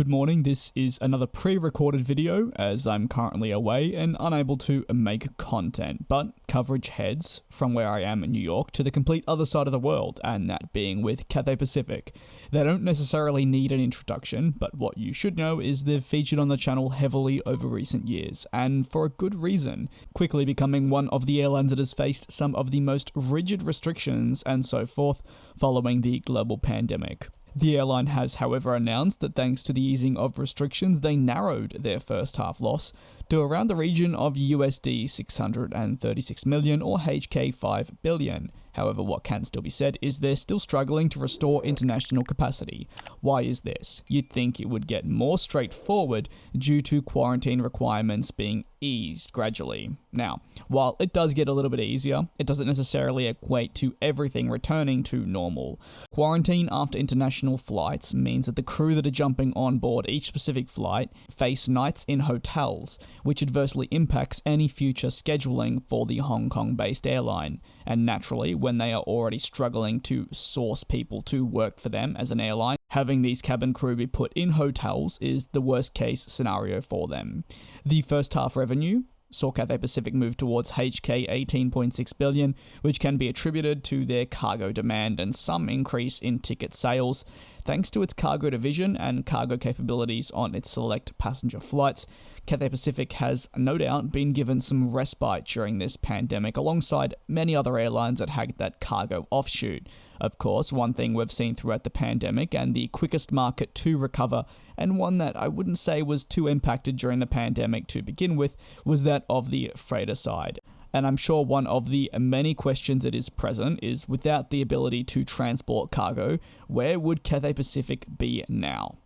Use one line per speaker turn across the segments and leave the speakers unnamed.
Good morning, this is another pre-recorded video as I'm currently away and unable to make content, but coverage heads from where I am in New York to the complete other side of the world, and that being with Cathay Pacific. They don't necessarily need an introduction, but what you should know is they've featured on the channel heavily over recent years, and for a good reason, quickly becoming one of the airlines that has faced some of the most rigid restrictions and so forth following the global pandemic. The airline has, however, announced that thanks to the easing of restrictions, they narrowed their first half loss to around the region of USD 636 million or HK 5 billion. However, what can still be said is they're still struggling to restore international capacity. Why is this? You'd think it would get more straightforward due to quarantine requirements being eased gradually. Now, while it does get a little bit easier, it doesn't necessarily equate to everything returning to normal. Quarantine after international flights means that the crew that are jumping on board each specific flight face nights in hotels, which adversely impacts any future scheduling for the Hong Kong-based airline. And naturally, when they are already struggling to source people to work for them as an airline, having these cabin crew be put in hotels is the worst case scenario for them. The first half revenue saw Cathay Pacific move towards HK 18.6 billion, which can be attributed to their cargo demand and some increase in ticket sales. Thanks to its cargo division and cargo capabilities on its select passenger flights, Cathay Pacific has no doubt been given some respite during this pandemic alongside many other airlines that had that cargo offshoot. Of course, one thing we've seen throughout the pandemic and the quickest market to recover, and one that I wouldn't say was too impacted during the pandemic to begin with, was that of the freighter side. And I'm sure one of the many questions that is present is, without the ability to transport cargo, where would Cathay Pacific be now?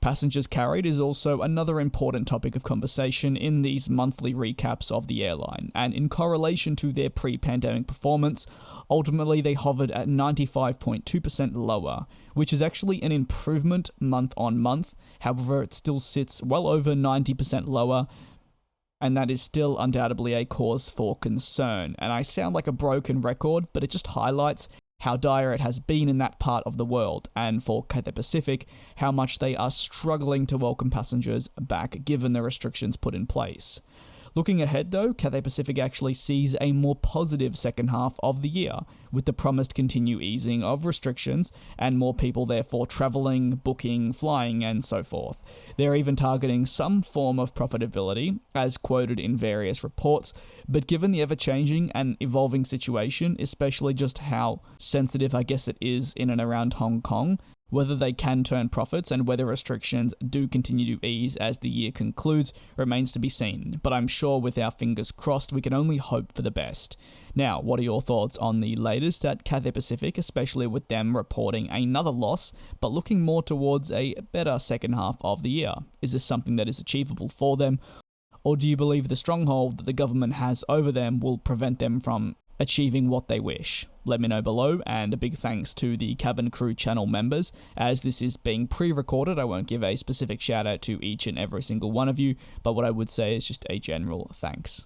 Passengers carried is also another important topic of conversation in these monthly recaps of the airline, and in correlation to their pre-pandemic performance, ultimately they hovered at 95.2% lower, which is actually an improvement month on month. However, it still sits well over 90% lower, and that is still undoubtedly a cause for concern. And I sound like a broken record, but it just highlights how dire it has been in that part of the world, and for Cathay Pacific, how much they are struggling to welcome passengers back given the restrictions put in place. Looking ahead though, Cathay Pacific actually sees a more positive second half of the year, with the promised continued easing of restrictions and more people therefore travelling, booking, flying and so forth. They're even targeting some form of profitability, as quoted in various reports, but given the ever-changing and evolving situation, especially just how sensitive I guess it is in and around Hong Kong, whether they can turn profits and whether restrictions do continue to ease as the year concludes remains to be seen, but I'm sure with our fingers crossed we can only hope for the best. Now, what are your thoughts on the latest at Cathay Pacific, especially with them reporting another loss, but looking more towards a better second half of the year? Is this something that is achievable for them, or do you believe the stronghold that the government has over them will prevent them from achieving what they wish? Let me know below, and a big thanks to the Cabin Crew channel members. As this is being pre-recorded, I won't give a specific shout out to each and every single one of you, but what I would say is just a general thanks.